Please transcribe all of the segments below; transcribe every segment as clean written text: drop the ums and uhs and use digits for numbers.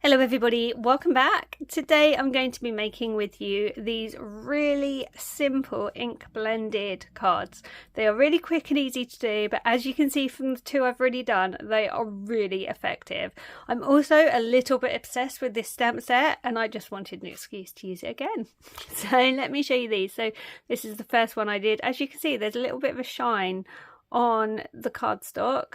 Hello everybody, welcome back. Today I'm going to be making with you these really simple ink blended cards. They are really quick and easy to do, but as you can see from the two I've already done, they are really effective. I'm also a little bit obsessed with this stamp set and I just wanted an excuse to use it again. So let me show you these. So this is the first one I did. As you can see, there's a little bit of a shine on the cardstock.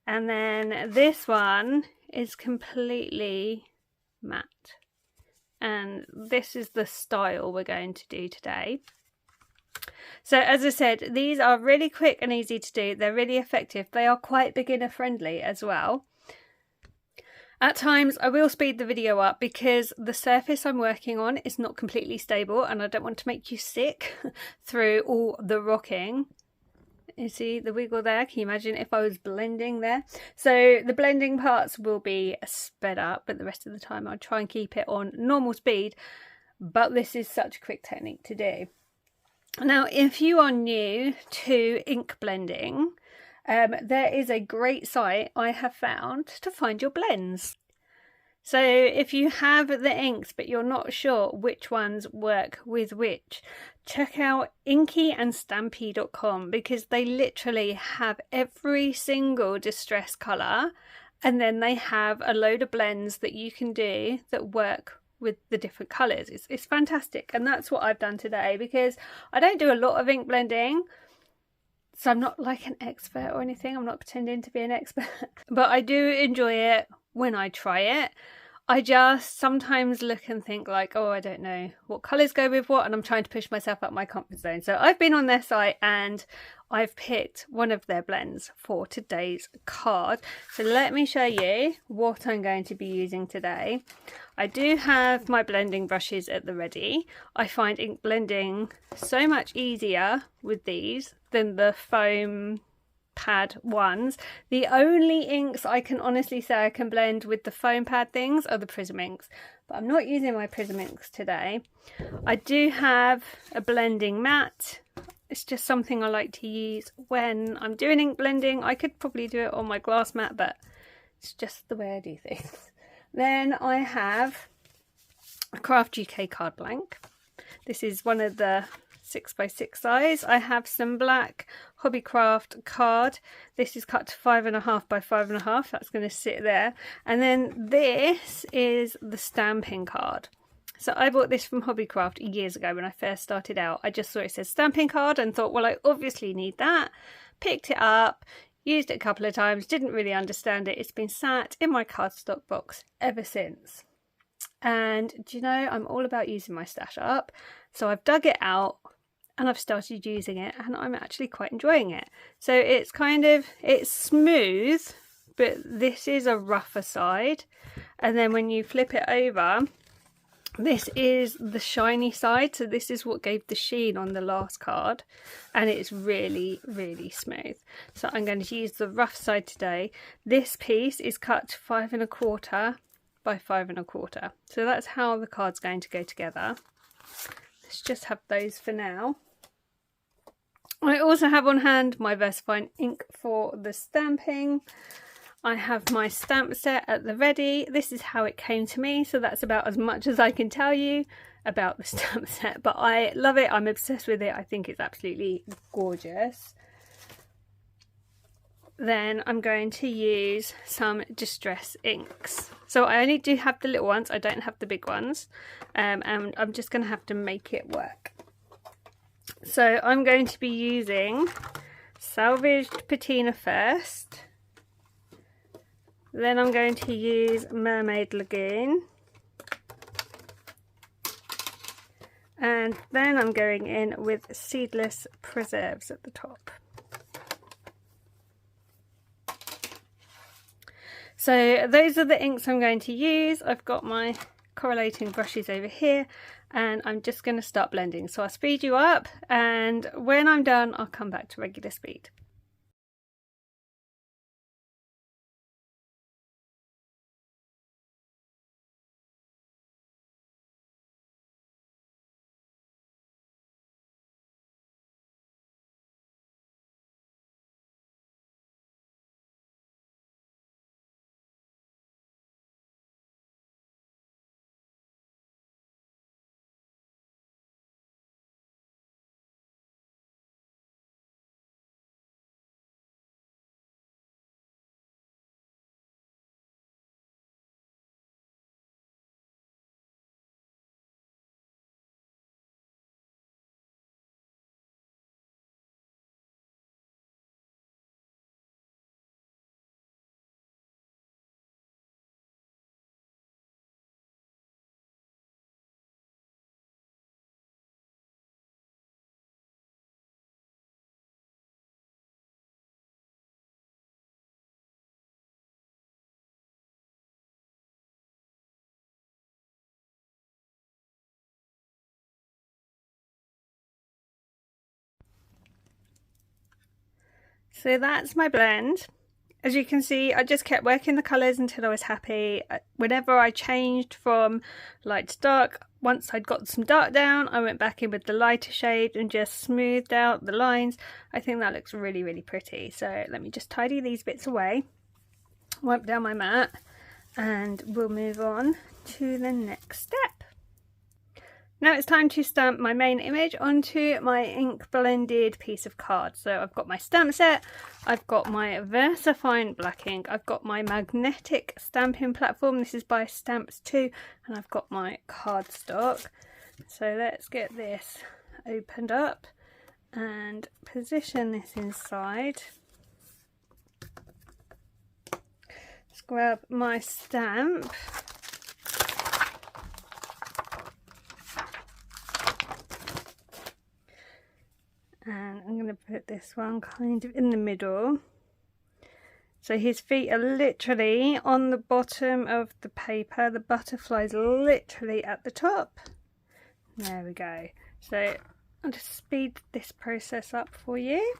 And then this one is completely matte, and this is the style we're going to do today. So as I said, these are really quick and easy to do. They're really effective. They are quite beginner friendly as well. At times I will speed the video up because the surface I'm working on is not completely stable and I don't want to make you sick through all the rocking. You see the wiggle there? Can you imagine if I was blending there? So the blending parts will be sped up, but the rest of the time I'll try and keep it on normal speed. But this is such a quick technique to do. Now, if you are new to ink blending, there is a great site I have found to find your blends. So if you have the inks but you're not sure which ones work with which, check out inkyandstampy.com because they literally have every single distress colour, and then they have a load of blends that you can do that work with the different colours. It's fantastic, and that's what I've done today because I don't do a lot of ink blending. So I'm not like an expert or anything. I'm not pretending to be an expert, but I do enjoy it when I try it. I just sometimes look and think like, oh, I don't know what colours go with what, and I'm trying to push myself out my comfort zone. So I've been on their site and I've picked one of their blends for today's card. So let me show you what I'm going to be using today. I do have my blending brushes at the ready. I find ink blending so much easier with these than the foam pad ones. The only inks I can honestly say I can blend with the foam pad things are the Prism inks, but I'm not using my Prism inks today. I do have a blending mat. It's just something I like to use when I'm doing ink blending. I could probably do it on my glass mat, but it's just the way I do things. Then I have a Craft UK card blank. This is one of the 6x6 size. I have some black Hobbycraft card. This is cut to 5.5 by 5.5. That's going to sit there. And then this is the stamping card. So I bought this from Hobbycraft years ago when I first started out. I just saw it says stamping card and thought, well, I obviously need that. Picked it up, used it a couple of times, didn't really understand it. It's been sat in my cardstock box ever since. And do you know, I'm all about using my stash up. So I've dug it out and I've started using it and I'm actually quite enjoying it. So it's it's smooth, but this is a rougher side. And then when you flip it over, this is the shiny side. So this is what gave the sheen on the last card. And it's really, really smooth. So I'm going to use the rough side today. This piece is cut to 5.25 by 5.25. So that's how the card's going to go together. Let's just have those for now. I also have on hand my VersaFine ink for the stamping. I have my stamp set at the ready. This is how it came to me, so that's about as much as I can tell you about the stamp set, but I love it. I'm obsessed with it. I think it's absolutely gorgeous. Then I'm going to use some distress inks. So I only do have the little ones, I don't have the big ones, and I'm just going to have to make it work. So I'm going to be using Salvaged Patina first, then I'm going to use Mermaid Lagoon, and then I'm going in with Seedless Preserves at the top. So those are the inks I'm going to use. I've got my correlating brushes over here and I'm just going to start blending. So I'll speed you up and when I'm done I'll come back to regular speed. So that's my blend. As you can see, I just kept working the colours until I was happy. Whenever I changed from light to dark, once I'd got some dark down, I went back in with the lighter shade and just smoothed out the lines. I think that looks really, really pretty. So let me just tidy these bits away, wipe down my mat, and we'll move on to the next step. Now it's time to stamp my main image onto my ink blended piece of card. So I've got my stamp set, I've got my VersaFine black ink, I've got my magnetic stamping platform, this is by Stamps 2, and I've got my cardstock. So let's get this opened up and position this inside. Let's grab my stamp. And I'm going to put this one kind of in the middle. So his feet are literally on the bottom of the paper. The butterfly's literally at the top. There we go. So I'll just speed this process up for you.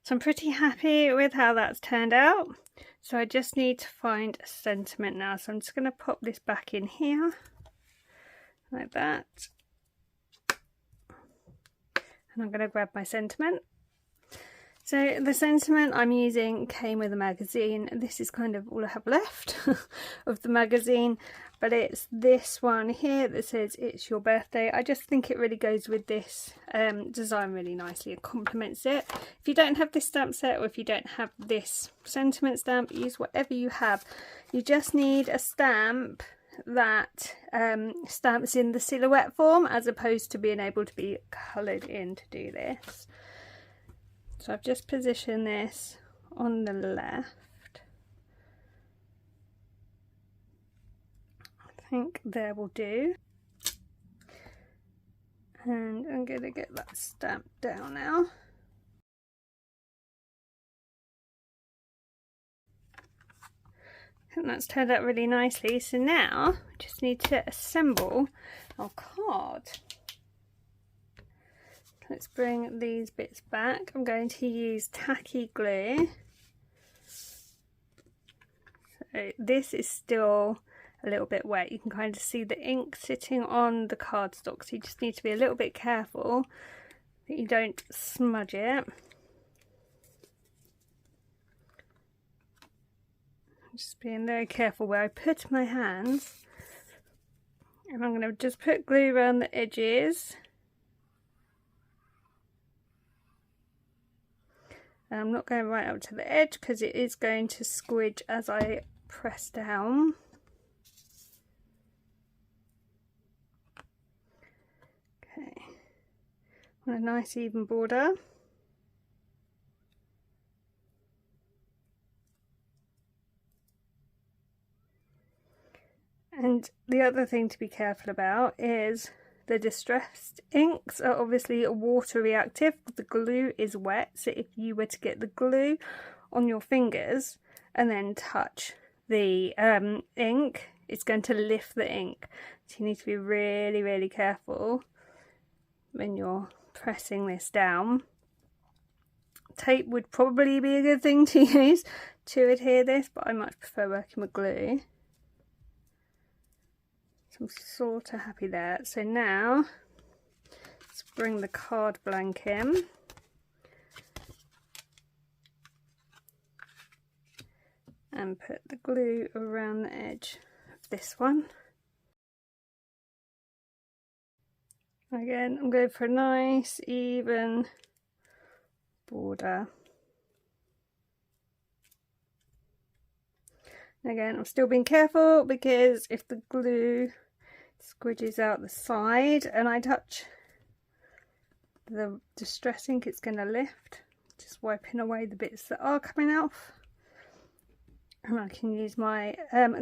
So I'm pretty happy with how that's turned out. So I just need to find a sentiment now. So I'm just going to pop this back in here, like that. And I'm going to grab my sentiment. So the sentiment I'm using came with a magazine. This is kind of all I have left of the magazine. But it's this one here that says it's your birthday. I just think it really goes with this design really nicely. It complements it. If you don't have this stamp set, or if you don't have this sentiment stamp, use whatever you have. You just need a stamp that stamps in the silhouette form, as opposed to being able to be coloured in to do this. So I've just positioned this on the left. I think there will do. And I'm going to get that stamped down now. I think that's turned out really nicely. So now I just need to assemble our card. Let's bring these bits back. I'm going to use tacky glue. So this is still a little bit wet. You can kind of see the ink sitting on the cardstock, so you just need to be a little bit careful that you don't smudge it. I'm just being very careful where I put my hands. And I'm going to just put glue around the edges. And I'm not going right up to the edge because it is going to squidge as I press down. Okay, want a nice even border. And the other thing to be careful about is the distressed inks are obviously water reactive. The glue is wet, so if you were to get the glue on your fingers and then touch the ink, it's going to lift the ink. So you need to be really, really careful when you're pressing this down. Tape would probably be a good thing to use to adhere this, but I much prefer working with glue. So I'm sort of happy there. So now let's bring the card blank in. And put the glue around the edge of this one. Again, I'm going for a nice even border. And again, I'm still being careful because if the glue squidges out the side and I touch the distress ink, it's going to lift. Just wiping away the bits that are coming off. And I can use my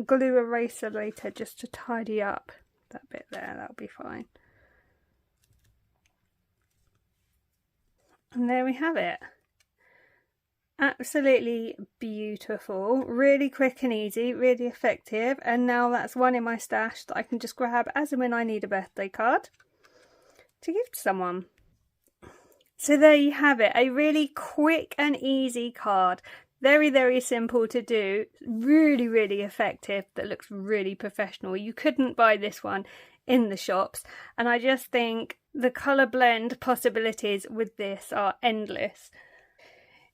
glue eraser later just to tidy up that bit there, that'll be fine. And there we have it. Absolutely beautiful, really quick and easy, really effective, and now that's one in my stash that I can just grab as and when I need a birthday card to give to someone. So there you have it, a really quick and easy card. Very, very simple to do, really, really effective, that looks really professional. You couldn't buy this one in the shops, and I just think the colour blend possibilities with this are endless.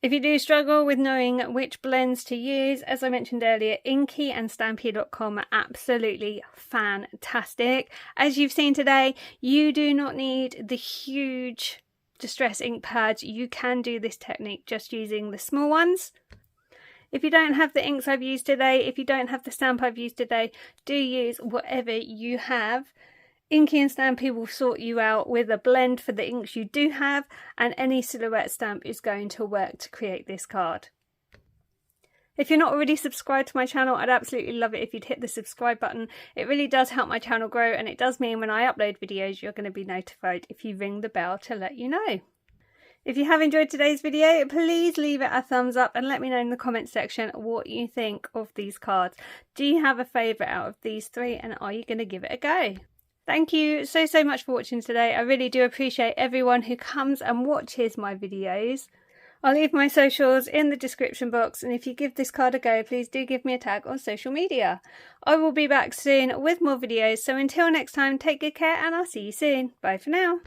If you do struggle with knowing which blends to use, as I mentioned earlier, Inky and Stampy.com are absolutely fantastic. As you've seen today, you do not need the huge distress ink pads. You can do this technique just using the small ones. If you don't have the inks I've used today, if you don't have the stamp I've used today, do use whatever you have. Inky and Stampy will sort you out with a blend for the inks you do have, and any silhouette stamp is going to work to create this card. If you're not already subscribed to my channel, I'd absolutely love it if you'd hit the subscribe button. It really does help my channel grow, and it does mean when I upload videos you're going to be notified if you ring the bell to let you know. If you have enjoyed today's video, please leave it a thumbs up and let me know in the comments section what you think of these cards. Do you have a favourite out of these three, and are you going to give it a go? Thank you so much for watching today. I really do appreciate everyone who comes and watches my videos. I'll leave my socials in the description box, and if you give this card a go, please do give me a tag on social media. I will be back soon with more videos, so until next time, take good care and I'll see you soon. Bye for now.